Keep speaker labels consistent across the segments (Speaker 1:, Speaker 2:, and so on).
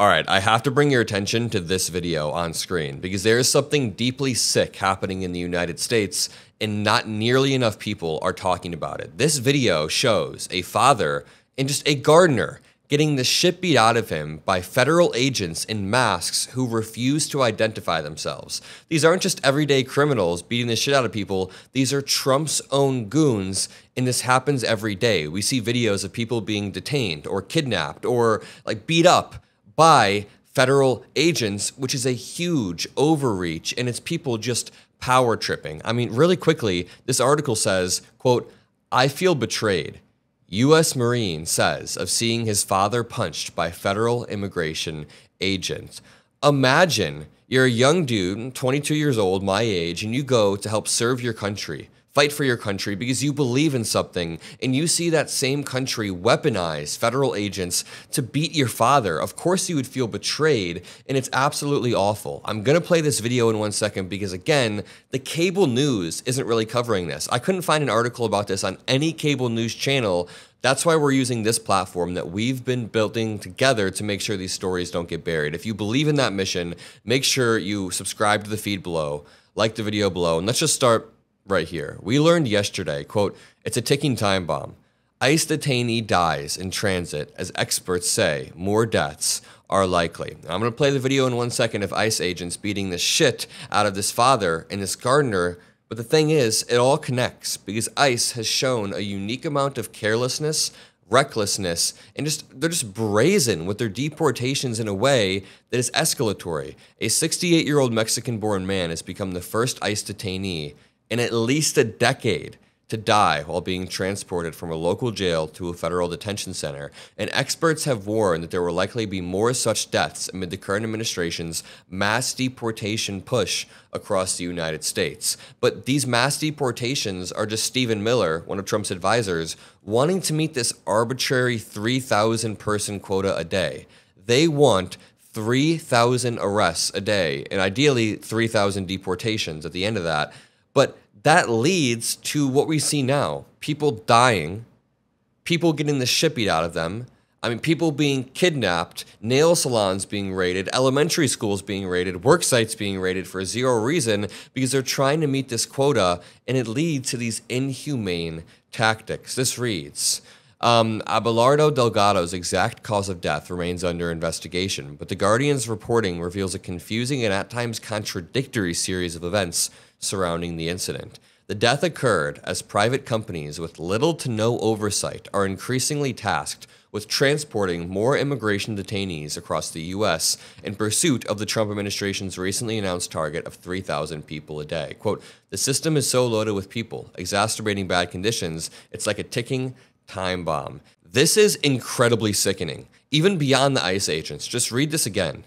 Speaker 1: All right, I have to bring your attention to this video on screen because there is something deeply sick happening in the United States and not nearly enough people are talking about it. This video shows a father and just a gardener getting the shit beat out of him by federal agents in masks who refuse to identify themselves. These aren't just everyday criminals beating the shit out of people. These are Trump's own goons, and this happens every day. We see videos of people being detained or kidnapped or like beat up by federal agents, which is a huge overreach, and it's people just power tripping. I mean, really quickly, this article says, quote, "I feel betrayed." U.S. Marine says of seeing his father punched by federal immigration agents. Imagine you're a young dude, 22 years old, my age, and you go to help serve your country, fight for your country because you believe in something, and you see that same country weaponize federal agents to beat your father. Of course you would feel betrayed, and it's absolutely awful. I'm gonna play this video in 1 second because, again, the cable news isn't really covering this. I couldn't find an article about this on any cable news channel. That's why we're using this platform that we've been building together to make sure these stories don't get buried. If you believe in that mission, make sure you subscribe to the feed below, like the video below, and let's just start right here. We learned yesterday, quote, "It's a ticking time bomb. ICE detainee dies in transit as experts say more deaths are likely." Now, I'm going to play the video in 1 second of ICE agents beating the shit out of this father and this gardener. But the thing is, it all connects because ICE has shown a unique amount of carelessness, recklessness, and they're just brazen with their deportations in a way that is escalatory. A 68-year-old Mexican-born man has become the first ICE detainee in at least a decade to die while being transported from a local jail to a federal detention center. And experts have warned that there will likely be more such deaths amid the current administration's mass deportation push across the United States. But these mass deportations are just Stephen Miller, one of Trump's advisors, wanting to meet this arbitrary 3,000 person quota a day. They want 3,000 arrests a day, and ideally 3,000 deportations at the end of that. But that leads to what we see now. People dying, people getting the shit beat out of them. I mean, people being kidnapped, nail salons being raided, elementary schools being raided, work sites being raided for zero reason because they're trying to meet this quota, and it leads to these inhumane tactics. This reads, Abelardo Delgado's exact cause of death remains under investigation, but The Guardian's reporting reveals a confusing and at times contradictory series of events surrounding the incident. The death occurred as private companies with little to no oversight are increasingly tasked with transporting more immigration detainees across the U.S. in pursuit of the Trump administration's recently announced target of 3,000 people a day. Quote, "The system is so loaded with people, exacerbating bad conditions, it's like a ticking time bomb." This is incredibly sickening, even beyond the ICE agents. Just read this again.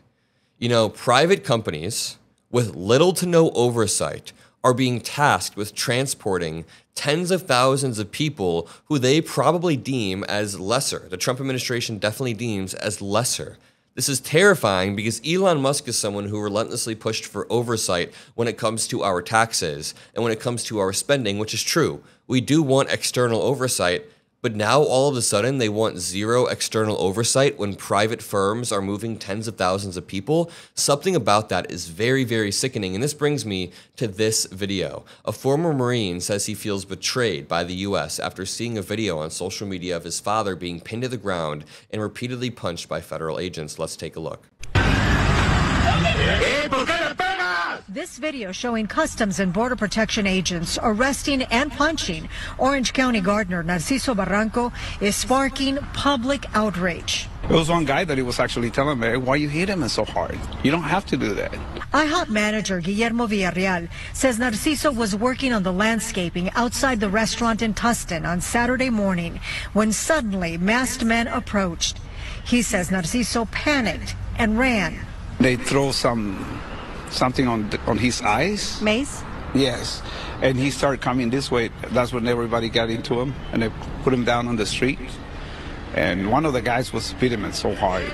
Speaker 1: You know, private companies with little to no oversight are being tasked with transporting tens of thousands of people who they probably deem as lesser. The Trump administration definitely deems as lesser. This is terrifying because Elon Musk is someone who relentlessly pushed for oversight when it comes to our taxes and when it comes to our spending, which is true. We do want external oversight, but now all of a sudden they want zero external oversight when private firms are moving tens of thousands of people. Something about that is very, very sickening. And this brings me to this video. A former Marine says he feels betrayed by the U.S. after seeing a video on social media of his father being pinned to the ground and repeatedly punched by federal agents. Let's take a look.
Speaker 2: This video showing Customs and Border Protection agents arresting and punching Orange County gardener Narciso Barranco is sparking public outrage.
Speaker 3: There was one guy that he was actually telling me, "Why you hit him so hard? You don't have to do that."
Speaker 2: IHOP manager Guillermo Villarreal says Narciso was working on the landscaping outside the restaurant in Tustin on Saturday morning when suddenly masked men approached. He says Narciso panicked and ran.
Speaker 3: They throw something on his eyes.
Speaker 2: Mace?
Speaker 3: Yes. And he started coming this way. That's when everybody got into him, and they put him down on the street. And one of the guys was beating him so hard.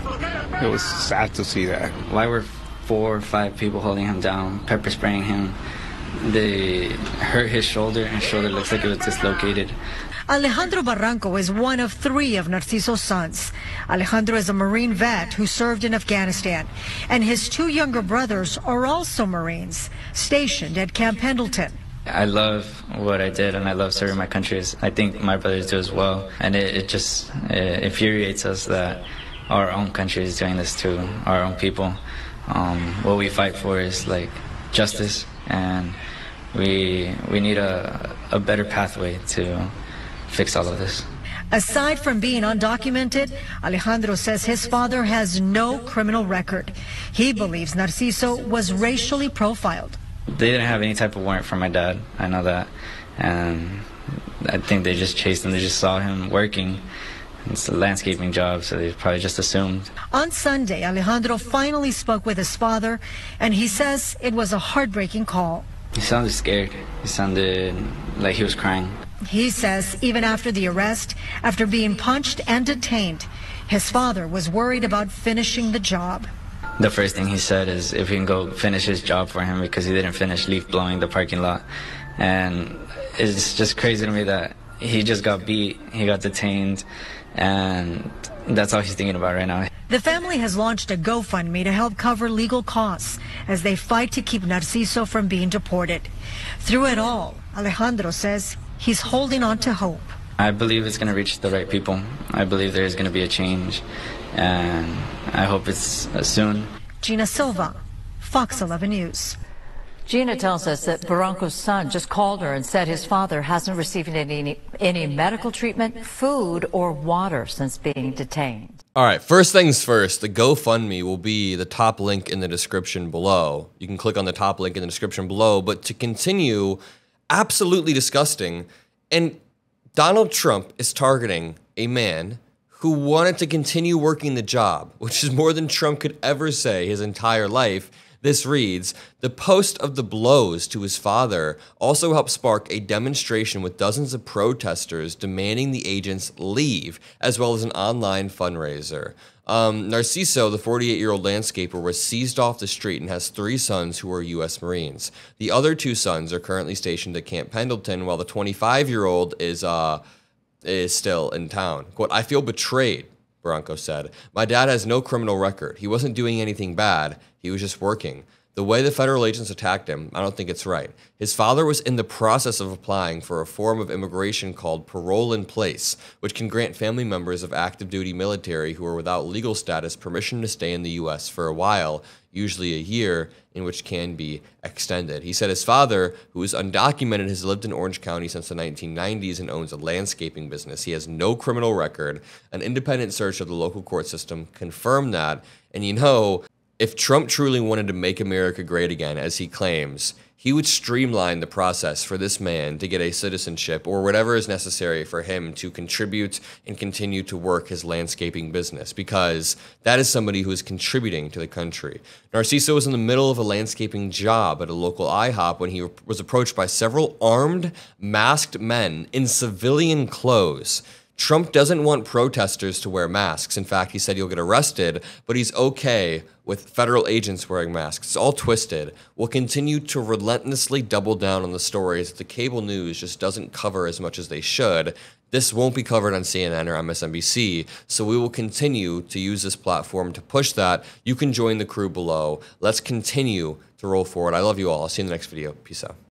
Speaker 3: It was sad to see that.
Speaker 4: Why were 4 or 5 people holding him down, pepper spraying him? They hurt his shoulder, and his shoulder looks like it was dislocated.
Speaker 2: Alejandro Barranco is one of 3 of Narciso's sons. Alejandro is a Marine vet who served in Afghanistan, and his 2 younger brothers are also Marines, stationed at Camp Pendleton.
Speaker 4: I love what I did, and I love serving my country. I think my brothers do as well, and it just infuriates us that our own country is doing this to our own people. What we fight for is like justice, and we need a better pathway to fix all of this.
Speaker 2: Aside from being undocumented, Alejandro says his father has no criminal record. He believes Narciso was racially profiled.
Speaker 4: They didn't have any type of warrant for my dad. I know that. And I think they just chased him. They just saw him working. It's a landscaping job, so they probably just assumed.
Speaker 2: On Sunday, Alejandro finally spoke with his father, and he says it was a heartbreaking call.
Speaker 4: He sounded scared. He sounded like he was crying.
Speaker 2: He says even after the arrest, after being punched and detained, his father was worried about finishing the job.
Speaker 4: The first thing he said is if he can go finish his job for him because he didn't finish leaf blowing the parking lot. And it's just crazy to me that he just got beat, he got detained, and that's all he's thinking about right now.
Speaker 2: The family has launched a GoFundMe to help cover legal costs as they fight to keep Narciso from being deported. Through it all, Alejandro says he's holding on to hope.
Speaker 4: I believe it's going to reach the right people. I believe there's going to be a change, and I hope it's soon.
Speaker 2: Gina Silva, Fox 11 News.
Speaker 5: Gina tells us that Barranco's son just called her and said his father hasn't received any medical treatment, food, or water since being detained.
Speaker 1: All right, first things first, the GoFundMe will be the top link in the description below. You can click on the top link in the description below, but to continue, absolutely disgusting. And Donald Trump is targeting a man who wanted to continue working the job, which is more than Trump could ever say his entire life. This reads, the post of the blows to his father also helped spark a demonstration with dozens of protesters demanding the agents leave, as well as an online fundraiser. Narciso, the 48-year-old landscaper, was seized off the street and has 3 sons who are U.S. Marines. The other 2 sons are currently stationed at Camp Pendleton, while the 25-year-old is still in town. Quote, I feel betrayed, Barranco said. My dad has no criminal record. He wasn't doing anything bad. He was just working. The way the federal agents attacked him, I don't think it's right. His father was in the process of applying for a form of immigration called parole in place, which can grant family members of active duty military who are without legal status permission to stay in the U.S. for a while, usually a year, in which can be extended. He said his father, who is undocumented, has lived in Orange County since the 1990s and owns a landscaping business. He has no criminal record. An independent search of the local court system confirmed that. And you know, if Trump truly wanted to make America great again, as he claims, he would streamline the process for this man to get a citizenship or whatever is necessary for him to contribute and continue to work his landscaping business, because that is somebody who is contributing to the country. Narciso was in the middle of a landscaping job at a local IHOP when he was approached by several armed, masked men in civilian clothes. Trump doesn't want protesters to wear masks. In fact, he said he'll get arrested, but he's okay with federal agents wearing masks. It's all twisted. We'll continue to relentlessly double down on the stories that the cable news just doesn't cover as much as they should. This won't be covered on CNN or MSNBC, so we will continue to use this platform to push that. You can join the crew below. Let's continue to roll forward. I love you all. I'll see you in the next video. Peace out.